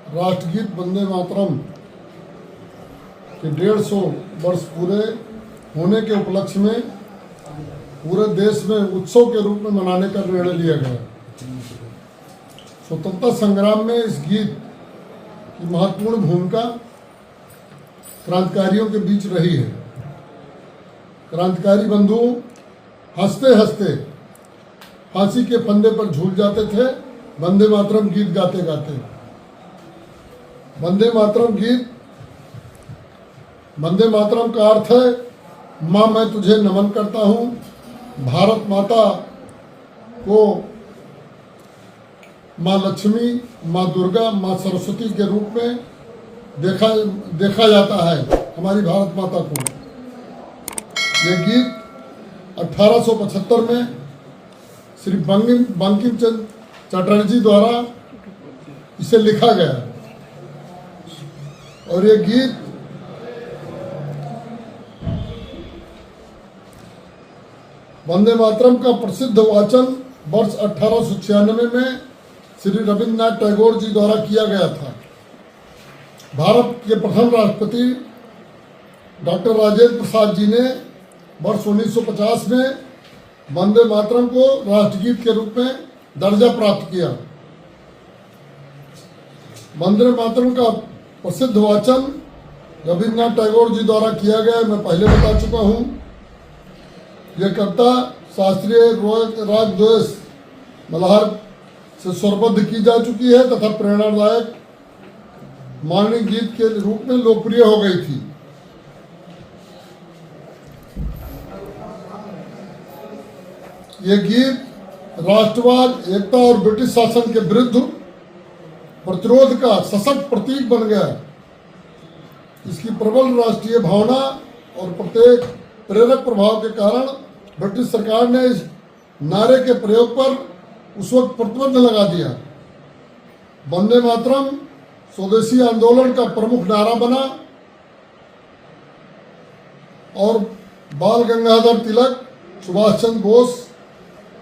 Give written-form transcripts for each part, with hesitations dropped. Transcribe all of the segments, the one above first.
राष्ट्रगीत वंदे मातरम के 150 वर्ष पूरे होने के उपलक्ष्य में पूरे देश में उत्सव के रूप में मनाने का निर्णय लिया गया। स्वतंत्रता संग्राम में इस गीत की महत्वपूर्ण भूमिका क्रांतिकारियों के बीच रही है। क्रांतिकारी बंधु हंसते हंसते फांसी के फंदे पर झूल जाते थे वंदे मातरम गीत गाते गाते। वंदे मातरम का अर्थ है माँ मैं तुझे नमन करता हूँ। भारत माता को माँ लक्ष्मी, माँ दुर्गा, माँ सरस्वती के रूप में देखा जाता है हमारी भारत माता को। यह गीत 1875 में श्री बंकिम चंद्र चटर्जी द्वारा इसे लिखा गया और ये गीत वंदे मातरम का प्रसिद्ध वाचन वर्ष 1896 में श्री रविन्द्रनाथ टैगोर जी द्वारा किया गया था। भारत के प्रथम राष्ट्रपति डॉक्टर राजेंद्र प्रसाद जी ने वर्ष 1950 में वंदे मातरम को राष्ट्रगीत के रूप में दर्जा प्राप्त किया। वंदे मातरम का प्रसिद्ध वाचन रविन्द्रनाथ टैगोर जी द्वारा किया गया, मैं पहले बता चुका हूँ। यह कविता शास्त्रीय राग द्वेष मल्हार से स्वरबद्ध की जा चुकी है तथा प्रेरणादायक मानवीय गीत के रूप में लोकप्रिय हो गई थी। यह गीत राष्ट्रवाद, एकता और ब्रिटिश शासन के विरुद्ध प्रतिरोध का सशक्त प्रतीक बन गया। इसकी प्रबल राष्ट्रीय भावना और प्रत्येक प्रेरक प्रभाव के कारण ब्रिटिश सरकार ने इस नारे के प्रयोग पर उस वक्त प्रतिबंध लगा दिया। वंदे मातरम स्वदेशी आंदोलन का प्रमुख नारा बना और बाल गंगाधर तिलक, सुभाष चंद्र बोस,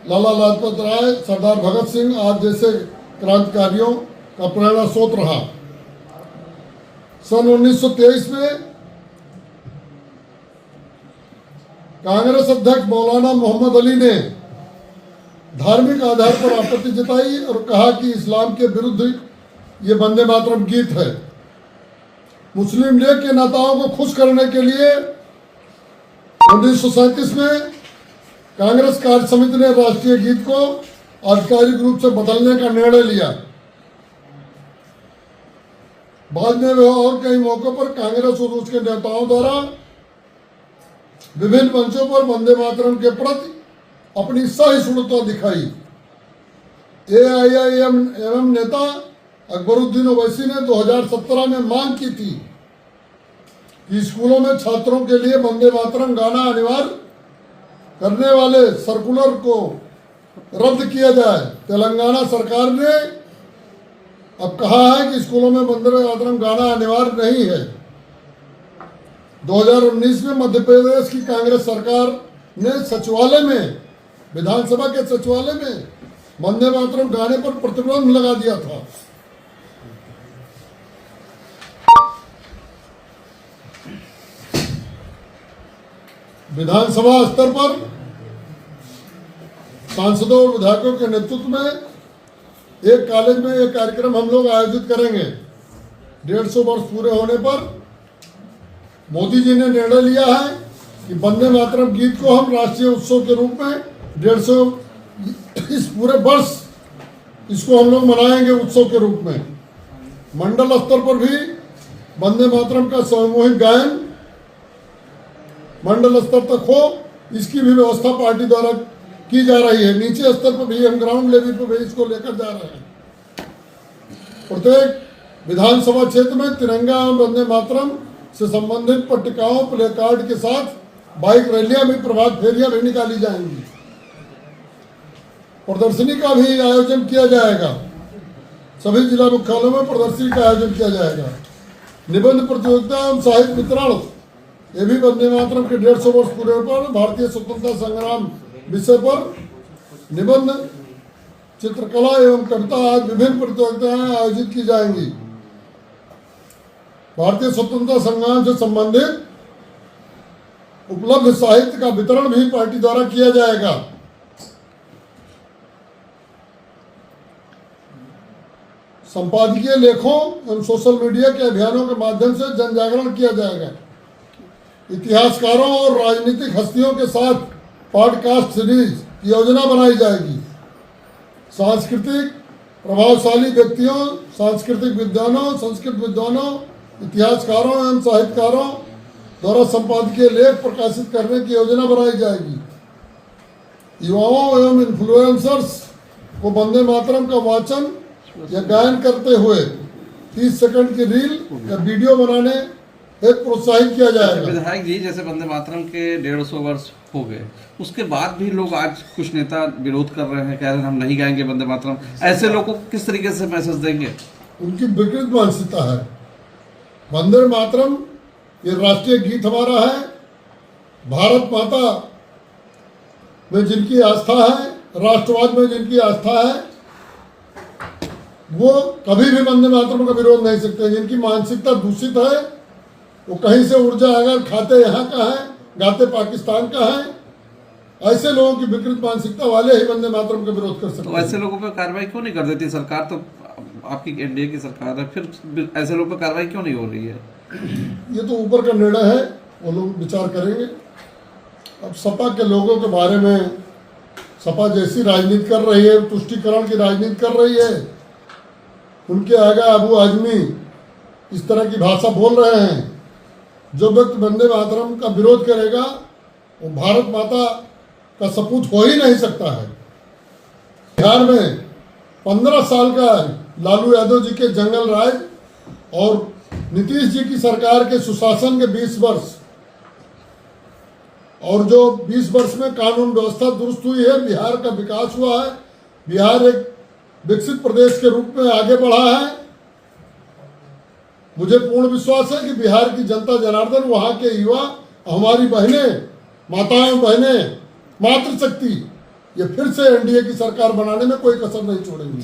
लाला लाजपत राय, सरदार भगत सिंह आदि जैसे क्रांतिकारियों का प्रेरणा स्रोत रहा। सन 1923 में कांग्रेस अध्यक्ष मौलाना मोहम्मद अली ने धार्मिक आधार पर आपत्ति जताई और कहा कि इस्लाम के विरुद्ध ये वंदे मातरम गीत है। मुस्लिम लीग के नेताओं को खुश करने के लिए 1937 में कांग्रेस कार्य समिति ने राष्ट्रीय गीत को आधिकारिक रूप से बदलने का निर्णय लिया। बाद में वह और कई मौकों पर कांग्रेस और उसके नेताओं द्वारा विभिन्न मंचों पर वंदे मातरम के प्रति अपनी सहिष्णुता दिखाई। AIIM नेता अकबरुद्दीन ओवैसी ने 2017 में मांग की थी कि स्कूलों में छात्रों के लिए वंदे मातरम गाना अनिवार्य करने वाले सर्कुलर को रद्द किया जाए। तेलंगाना सरकार ने अब कहा है कि स्कूलों में वंदे मातरम गाना अनिवार्य नहीं है। 2019 में मध्य प्रदेश की कांग्रेस सरकार ने सचिवालय में, विधानसभा के सचिवालय में वंदे मातरम गाने पर प्रतिबंध लगा दिया था। विधानसभा स्तर पर सांसदों और विधायकों के नेतृत्व में एक कॉलेज में एक कार्यक्रम हम लोग आयोजित करेंगे। 150 वर्ष पूरे होने पर मोदी जी ने निर्णय लिया है कि वंदे मातरम गीत को हम राष्ट्रीय उत्सव के रूप में 150 इस पूरे वर्ष इसको हम लोग मनाएंगे उत्सव के रूप में। मंडल स्तर पर भी वंदे मातरम का सामूहिक गायन मंडल स्तर तक हो, इसकी भी व्यवस्था पार्टी द्वारा की जा रही है। नीचे स्तर पर भी हम ग्राउंड लेवल पर भी इसको लेकर जा रहे हैं। प्रत्येक विधानसभा क्षेत्र में तिरंगा एवं वंदे मातरम से संबंधित पट्टिकाओं, प्ले कार्ड के साथ बाइक रैलियां भी, प्रभात फेरियां भी निकाली जाएंगी। प्रदर्शनी का भी आयोजन किया जाएगा। सभी जिला मुख्यालयों में प्रदर्शनी का आयोजन किया जाएगा। निबंध प्रतियोगिता एवं साहित्य वितरण, ये भी वंदे मातरम के 150 वर्ष पूरे पर भारतीय स्वतंत्रता संग्राम विषय पर निबंध, चित्रकला एवं कविता आज विभिन्न प्रतियोगिताएं आयोजित की जाएंगी। भारतीय स्वतंत्रता संग्राम से संबंधित उपलब्ध साहित्य का वितरण भी पार्टी द्वारा किया जाएगा। संपादकीय लेखों एवं सोशल मीडिया के अभियानों के माध्यम से जन जागरण किया जाएगा। इतिहासकारों और राजनीतिक हस्तियों के साथ पॉडकास्ट सीरीज की योजना बनाई जाएगी। सांस्कृतिक प्रभावशाली व्यक्तियों, सांस्कृतिक विद्वानों, संस्कृत विद्वानों, इतिहासकारों एवं साहित्यकारों द्वारा संपादकीय लेख प्रकाशित करने की योजना बनाई जाएगी। युवाओं एवं इन्फ्लुएंसर्स को वंदे मातरम का वाचन या गायन करते हुए 30 सेकंड की रील या वीडियो बनाने हेतु प्रोत्साहित किया जाएगा। विधायक जी, जैसे वंदे मातरम के 150 वर्ष हो गए, उसके बाद भी लोग आज कुछ नेता विरोध कर रहे हैं, कह रहे हैं हम नहीं गाएंगे वंदे मातरम। ऐसे लोगों को किस तरीके से मैसेज देंगे? उनकी विकृत मानसिकता है। वंदे मातरम ये राष्ट्रीय गीत हमारा है। भारत माता में जिनकी आस्था है, राष्ट्रवाद में जिनकी आस्था है, वो कभी भी वंदे मातरम का विरोध नहीं सकते। जिनकी मानसिकता दूषित है, वो कहीं से ऊर्जा अगर खाते यहाँ का है, गाते पाकिस्तान का है, ऐसे लोगों की विकृत मानसिकता वाले ही वंदे मातरम का विरोध कर सकते हैं। तो ऐसे लोगों पर कार्रवाई क्यों नहीं कर देती सरकार? तो आपकी एनडीए की सरकार है, फिर ऐसे लोगों पर कार्रवाई क्यों नहीं हो रही है? ये तो ऊपर का निर्णय है, वो लोग विचार करेंगे। अब सपा के लोगों के बारे में, सपा जैसी राजनीति कर रही है, तुष्टीकरण की राजनीति कर रही है, उनके आगे अबू आजमी इस तरह की भाषा बोल रहे हैं। जो व्यक्ति वंदे मातरम का विरोध करेगा वो भारत माता का सपूत हो ही नहीं सकता है। बिहार में 15 साल का लालू यादव जी के जंगल राज और नीतीश जी की सरकार के सुशासन के 20 वर्ष, और जो 20 वर्ष में कानून व्यवस्था दुरुस्त हुई है, बिहार का विकास हुआ है, बिहार एक विकसित प्रदेश के रूप में आगे बढ़ा है। मुझे पूर्ण विश्वास है कि बिहार की जनता जनार्दन, वहां के युवा, हमारी बहनें, माताएं बहनें, मातृशक्ति, ये फिर से एनडीए की सरकार बनाने में कोई कसर नहीं छोड़ेंगी।